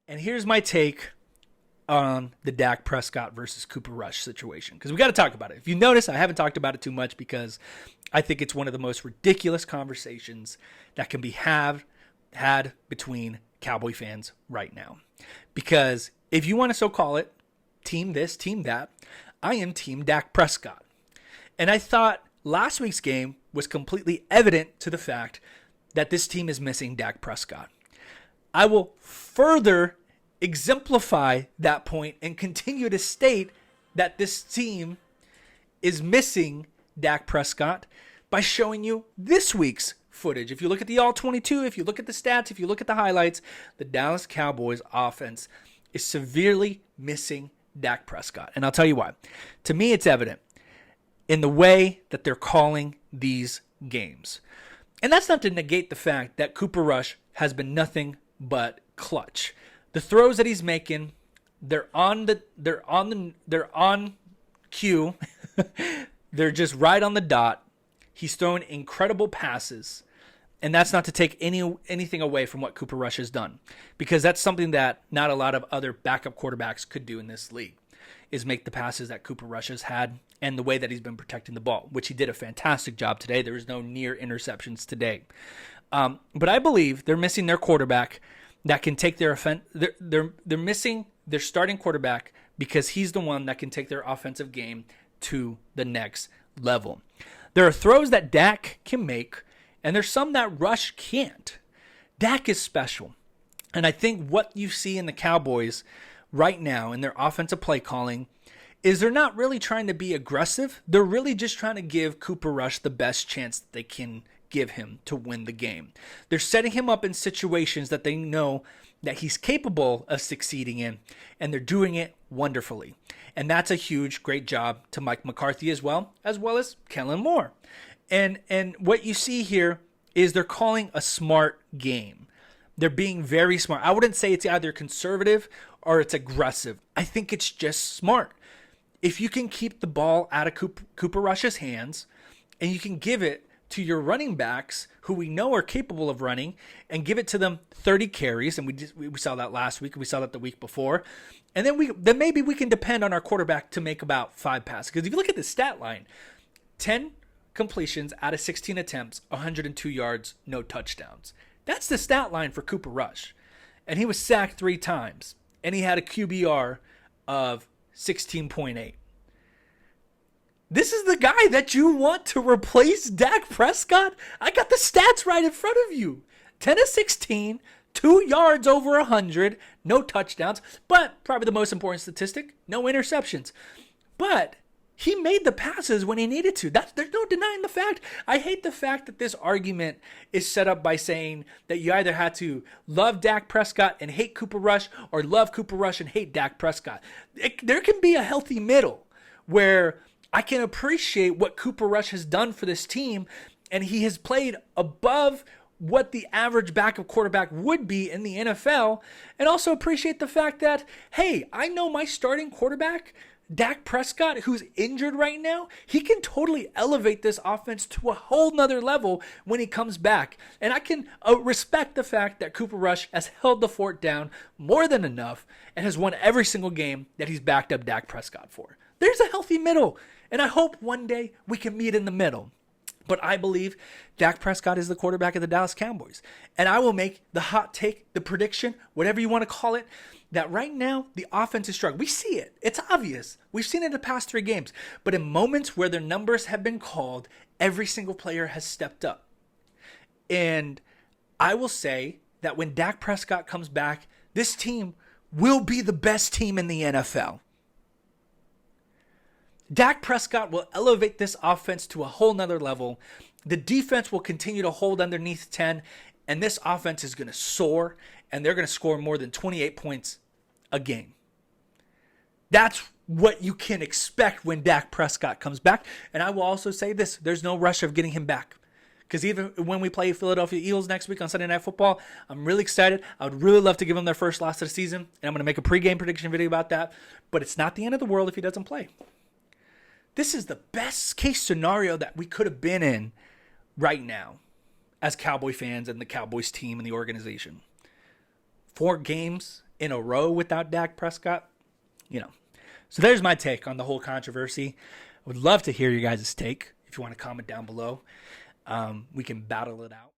And here's my take on the Dak Prescott versus Cooper Rush situation, because we got to talk about it. If you notice, I haven't talked about it too much because I think it's one of the most ridiculous conversations that can be had between Cowboy fans right now. Because if you want to so call it, team this, team that, I am team Dak Prescott. And I thought last week's game was completely evident to the fact that this team is missing Dak Prescott. I will further exemplify that point and continue to state that this team is missing Dak Prescott by showing you this week's footage. If you look at the All-22, if you look at the stats, if you look at the highlights, the Dallas Cowboys offense is severely missing Dak Prescott. And I'll tell you why. To me, it's evident in the way that they're calling these games. And that's not to negate the fact that Cooper Rush has been nothing but clutch. The throws that he's making, they're on cue. They're just right on the dot. He's thrown incredible passes. And that's not to take anything away from what Cooper Rush has done, because that's something that not a lot of other backup quarterbacks could do in this league, is make the passes that Cooper Rush has had and the way that he's been protecting the ball, which he did a fantastic job today. There was no near interceptions today. But I believe they're missing their quarterback that can take their offense. They're missing their starting quarterback because he's the one that can take their offensive game to the next level. There are throws that Dak can make, and there's some that Rush can't. Dak is special. And I think what you see in the Cowboys right now in their offensive play calling is they're not really trying to be aggressive. They're really just trying to give Cooper Rush the best chance that they can give him to win the game. They're setting him up in situations that they know that he's capable of succeeding in, and they're doing it wonderfully. And that's a huge, great job to Mike McCarthy as well as Kellen Moore. And what you see here is they're calling a smart game. They're being very smart. I wouldn't say it's either conservative or it's aggressive. I think it's just smart. If you can keep the ball out of Cooper Rush's hands and you can give it to your running backs who we know are capable of running and give it to them 30 carries, and we saw that last week, we saw that the week before, and then maybe we can depend on our quarterback to make about 5 passes. Because if you look at the stat line, 10 completions out of 16 attempts, 102 yards, no touchdowns. That's the stat line for Cooper Rush. And he was sacked 3 times, and he had a QBR of 16.8. This is the guy that you want to replace Dak Prescott? I got the stats right in front of you. 10 of 16, 2 yards over 100, no touchdowns, but probably the most important statistic, no interceptions. But he made the passes when he needed to. There's no denying the fact. I hate the fact that this argument is set up by saying that you either had to love Dak Prescott and hate Cooper Rush, or love Cooper Rush and hate Dak Prescott. There can be a healthy middle where I can appreciate what Cooper Rush has done for this team, and he has played above what the average backup quarterback would be in the NFL, and also appreciate the fact that, hey, I know my starting quarterback, Dak Prescott, who's injured right now, he can totally elevate this offense to a whole nother level when he comes back. And I can respect the fact that Cooper Rush has held the fort down more than enough and has won every single game that he's backed up Dak Prescott for. There's a healthy middle, and I hope one day we can meet in the middle. But I believe Dak Prescott is the quarterback of the Dallas Cowboys. And I will make the hot take, the prediction, whatever you want to call it, that right now the offense is struggling. We see it. It's obvious. We've seen it in the past 3 games. But in moments where their numbers have been called, every single player has stepped up. And I will say that when Dak Prescott comes back, this team will be the best team in the NFL. Dak Prescott will elevate this offense to a whole nother level. The defense will continue to hold underneath 10, and this offense is going to soar, and they're going to score more than 28 points a game. That's what you can expect when Dak Prescott comes back. And I will also say this, there's no rush of getting him back. Because even when we play Philadelphia Eagles next week on Sunday Night Football, I'm really excited. I would really love to give him their first loss of the season, and I'm going to make a pregame prediction video about that. But it's not the end of the world if he doesn't play. This is the best case scenario that we could have been in right now as Cowboy fans and the Cowboys team and the organization. 4 games in a row without Dak Prescott. So there's my take on the whole controversy. I would love to hear your guys' take. If you want to comment down below, we can battle it out.